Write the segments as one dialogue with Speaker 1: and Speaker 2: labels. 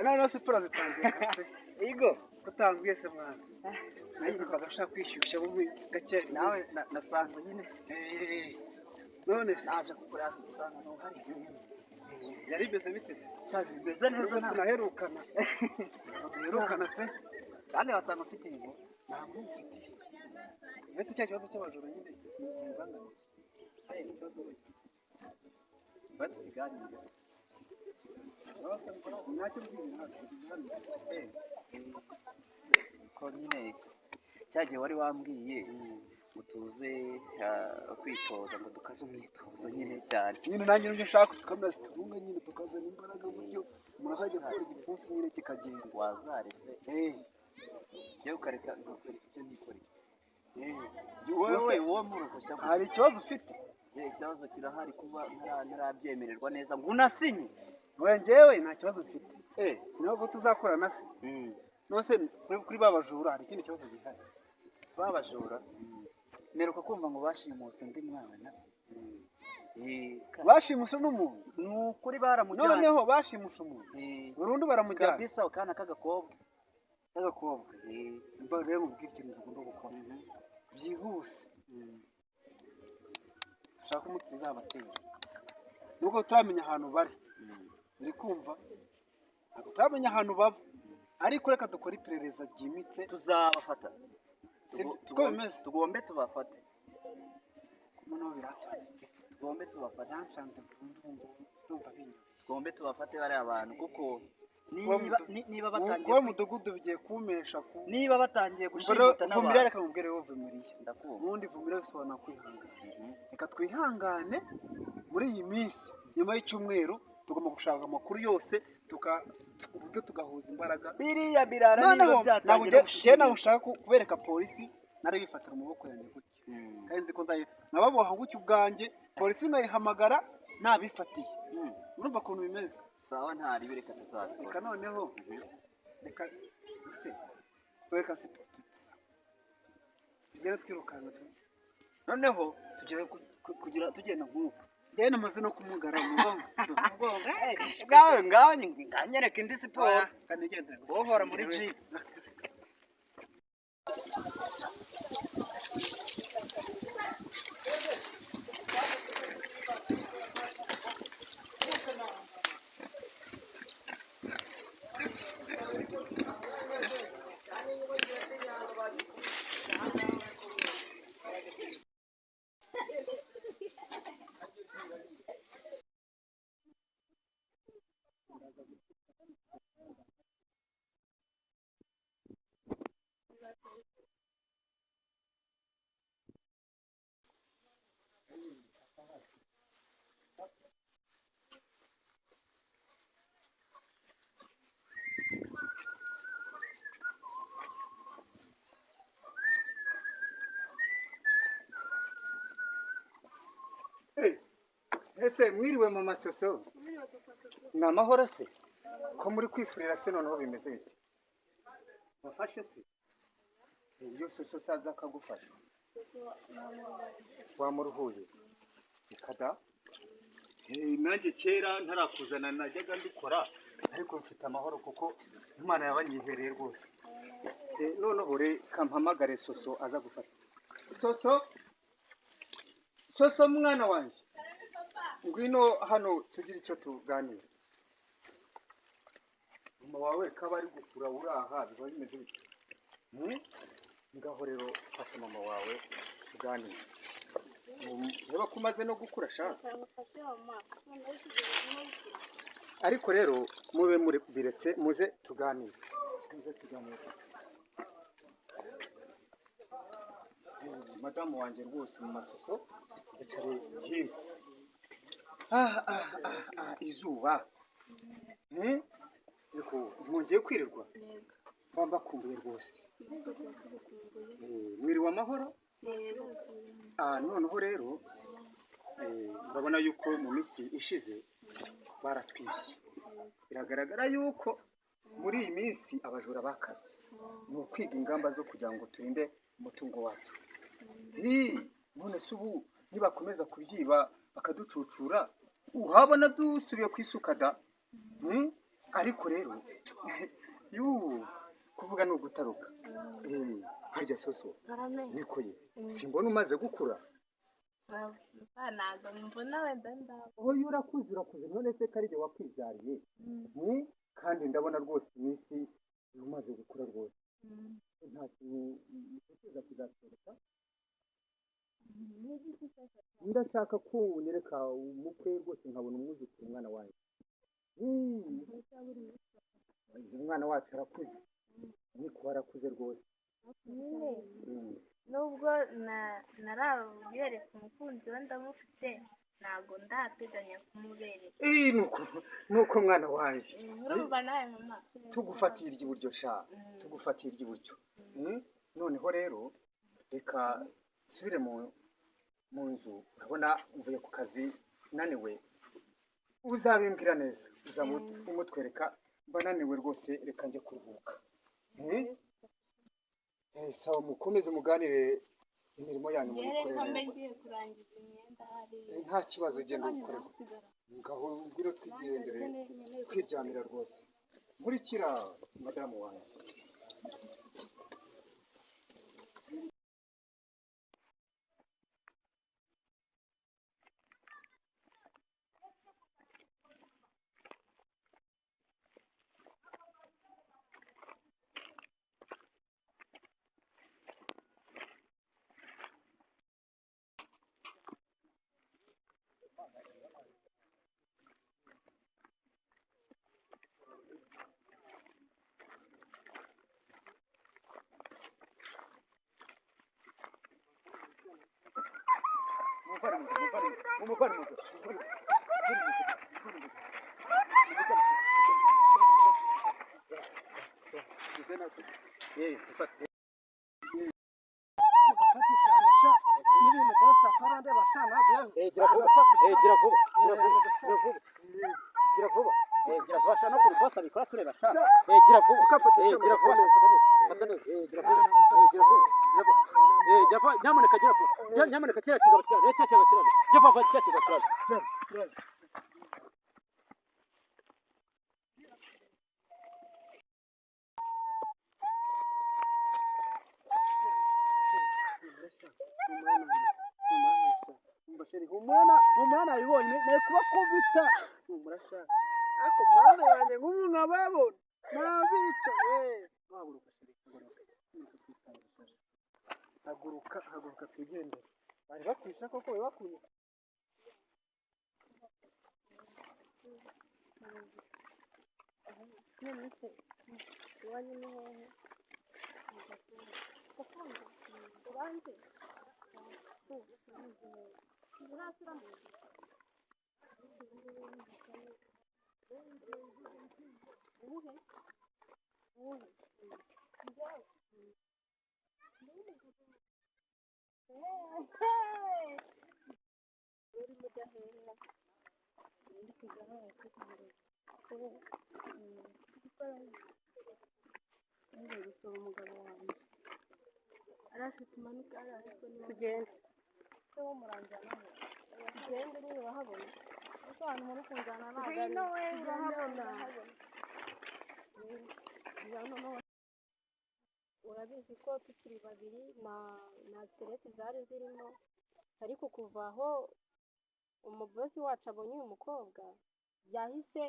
Speaker 1: Noneho siporo zitangiye
Speaker 2: Yego
Speaker 1: kutanguye se mwana nagize bagashaka kwishyushya mu gake
Speaker 2: nawe nasanze nyine
Speaker 1: none se
Speaker 2: naje kugura nsanga n'uhari
Speaker 1: yari bimeze bite se
Speaker 2: cyane bimeze neza
Speaker 1: tunaherukana pe
Speaker 2: kandi wasanga ufite inyungu
Speaker 1: ntabwo mfite ndetse cya kibazo cy'abajura nyine kingana
Speaker 2: batukiganira ko nyine cyagiye wari wambwiye ngo tuze kwitoza ngo dukaze umwitozo nyine cyane
Speaker 1: nyine nanjye nibyo nshaka tukamera situnga nyine tukazana imbaraga buryo umuntu azajya gukora igipfunsi nyine kikagenda
Speaker 2: wazaretse jyewe ukareka ibyo nikoreye wowe muruhushya gusa
Speaker 1: hari ikibazo ufite
Speaker 2: ikibazo kirahari kuba ntarabyemererwa neza ngo unasinye
Speaker 1: njyewe nta kibazo mfite sinabwo tuzakorana se nose kuri babajura hari ikindi kibazo gihari
Speaker 2: babajura mperuka kumva ngo bashimuse undi mwana
Speaker 1: bashimuse n'umuntu
Speaker 2: ni ukuri baramujyana
Speaker 1: noneho bashimushe umuntu burundu baramujyana
Speaker 2: kabisa akana k'agakobwa
Speaker 1: mva rero mubwire ikintu tugomba gukora byihuse dushaka umuti tuzabatera nuko turamenya ahantu bari uri kumva ntabwo turamenya ahantu baba ariko reka dukora iperereza ryimitse
Speaker 2: tuzabafata
Speaker 1: siko bimeze
Speaker 2: tugombe tubafate
Speaker 1: noneho biracanze
Speaker 2: tugombe tubafate
Speaker 1: yancanze burundu ndumva binyuye
Speaker 2: tugombe tubafate bariya bantu kuko niba batangiye
Speaker 1: kuba mudugudu bigiye kumesha
Speaker 2: niba batangiye gushimuta n'abantu
Speaker 1: vumira reka mubwire wowe vumiriye
Speaker 2: ndakumva
Speaker 1: ubundi vumira bisobanura kwihangana reka twihangane muri iyi minsi nyuma y'icyumweru tugomba gushaka amakuru yose uburyo tugahuza imbaraga
Speaker 2: biriya birara niba byatangira
Speaker 1: gushira nawe ushaka kubereka polisi nari bifatira mu maboko yanjye gutya kandi nzi ko nababoha gutya ubwanjye polisi nayihamagara nabifatiye urumva ukuntu bimeze
Speaker 2: sawa ntari bireka tuzabikora
Speaker 1: reka noneho reka tureka tugere twirukanka
Speaker 2: noneho tugiye kugira tugenda nk'ubu
Speaker 1: njyewe namaze no kumugara
Speaker 2: ngaho nyereka indi siporo wohora muri jimu
Speaker 1: ese mwiriwe mu masoso ni amahoro se ko muri kwifurira se noneho bimeze bite wafashe se iyo soso saza akagufasha wamuruhuye ikada nanjye kera ntarakuzana najyaga mbikora ariko mfite amahoro kuko Imana yabanyihereye rwose noneho reka mpamagare soso aza gufasha soso mwana wanjye ngwino hano tugira icyo tuganira mama wawe kaba ari gufura uraha biba bimeze bite ngaho rero fasha mama wawe tuganire niba ko umaze no gukura shaka ariko rero mube biretse muze tuganire madamu wanjye rwose mu masoso yacare hino izuba niko mwongeye kwirirwa wambakumbuye rwose mwiriwe amahoro noneho rero urabona yuko mu minsi ishize baratwishe biragaragara yuko muri iyi minsi abajura bakaze ni ukwiga ingamba zo kugira ngo turinde umutungo wacu none se ubu nibakomeza kubyiba bakaducucura uhabona dusubiye ku isuka da ariko rero yuu kuvuga ni ugutaruka harya soso niko ye simbona umaze gukura
Speaker 3: ntabwo mbona wenda ndaba
Speaker 1: ubu iyo urakuze none se karige wakwibyariye kandi ndabona rwose iminsi umaze gukura rwose nta kintu utekereza kuzatwereka ndashaka ko unyereka umukwe rwose nkabona umwuzukuru umwana wanjye umwana wacu arakuze niko arakuze rwose
Speaker 3: nubwo narabiyereka umukunzi we ndamufite ntabwo ndateganya kumubereka
Speaker 1: nuko mwana wanjye
Speaker 3: urumva nawe mama
Speaker 1: tugufatiye iry'iburyo sha tugufatiye iry'iburyo noneho rero reka nsubire mu nzu urabona mvuye ku kazi naniwe uzabimbwira neza umutwereka mba naniwe rwose reka njye kuruhuka sawa mukomeze muganire imirimo yanyu muyikorere nta kibazo genda ukorera ngaho ngwino twigendere kwiryamira rwose nkurikira madamu wanjye nyamuneka kiriya kigabo umwana abibonye nawe kubakubita murashaka ariko mana yanjye nk'ubu nkababona nabica haguruka twigendere bari bakwisha koko bibakuye
Speaker 3: none se iwanyu ni hehe ubanze urasura mu nzu gusura umugabo wanjye arafite impanuka ariko tugende se wo muranjyana tugende niba urahabona ariko abantu muri kunjyana ntabwo ngwino we urahabona urabizi ko tukiri babiri na tereti zari zirimo ariko kuva aho umubosi wacu abonye uyu mukobwa yahise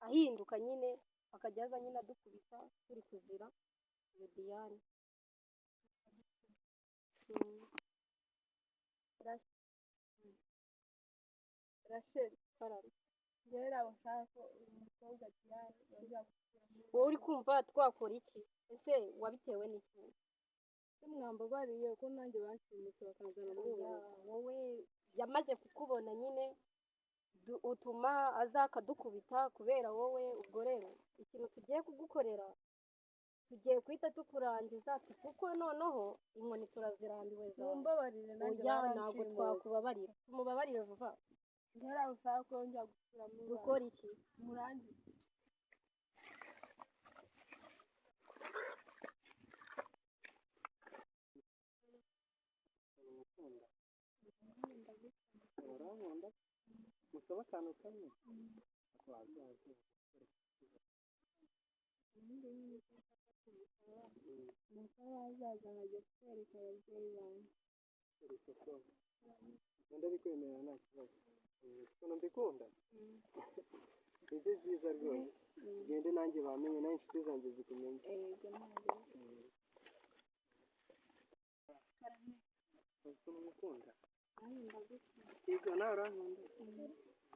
Speaker 3: ahinduka nyine akajya aza nyine adukubita turi kuzira Mediyani Rasheli Karame njyewe ntabwo nshaka ko uyu mukobwa Diane yongera wowe uri kumva twakora iki ese wabitewe n'iki mwambabariye ko nanjye banshimisha bakazana muri ubu wowe yamaze kukubona nyine utuma aza akadukubita kubera wowe ubwo rero ikintu tugiye kugukorera tugiye guhita tukurangiza kuko noneho inkoni turazirambiwe zawe mumbabarire nanjye ntabwo twakubabarira tumubabarire vuba njyewe ushaka ko njya gusura muri gukora iki murangize
Speaker 1: musaba akantu kamwe
Speaker 3: ubundi nyine icyo nshaka kumusaba ni uko wazaza nkajya kutwereka ababyeyi banjye.
Speaker 4: ndabikwemerera nta kibazo. siko mbikunda nibyo byiza rwose. tugende nanjye bamenye nawe inshuti zanjye zikumenye.
Speaker 3: Yego ntabwo
Speaker 4: uzi ko namukunda.
Speaker 3: nanjye ndagukunda.
Speaker 4: yego nawe urankunda.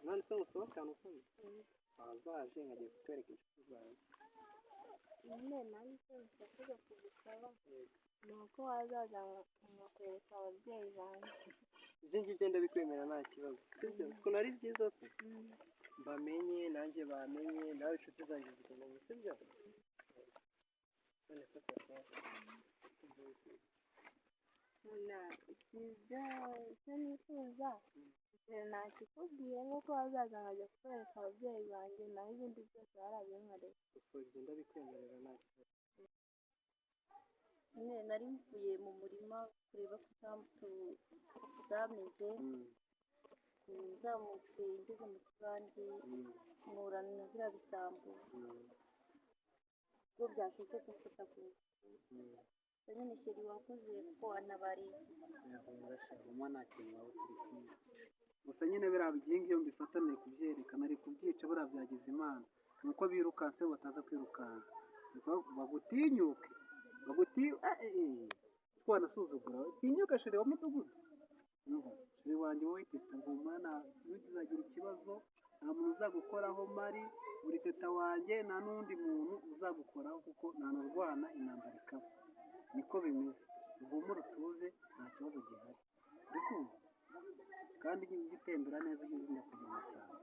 Speaker 4: none se musohokane ukomeye. wazaje nkagiye kutwereka inshuti zanjye.
Speaker 3: nyine nanjye icyo nshaka kugusaba ni uko wazaza nkakwereka ababyeyi banjye.
Speaker 4: ibyo ngibyo ndabikwemerera nta kibazo. sibyo siko nari byiza se. mbamenye nanjye bamenye nawe inshuti zanjye zikumenye. sibyo none se sasa
Speaker 3: icyo nifuza nakikubwiye nk'uko wazaza nkajya kutwereka ababyeyi banjye naho ibindi byose barabinkoreye.
Speaker 4: gusa ibyo ndabikwemerera nta kibazo.
Speaker 3: nyine nari mvuye mu murima kureba ko isambu zameze nzamutse ngeze mu kibandi mpura na biriya bisambu ubwo byashoje gufata ku nyine sheri wakoze ko wanabariye.
Speaker 4: humura nta kintu waba turi kumwe. gusa nyine biriya bigingi iyo mbifataniye kubyerekana ari kubyica buriya byagize imana. nuko birukanse bataza kwirukanka bagutinyuke twanasuzugura tinyuka sheri wa mudugudu. sheri wanjye wowe teta humura ntuzagira ikibazo nta muntu uzagukoraho mari buri teta wanjye nta n'undi muntu uzagukoraho kuko ntanarwana intambara ikaba. niko bimeze. uhumure utuze nta kibazo gihari. uri kumva kandi ujye utembera neza ujye urinda kujya mu ishyamba.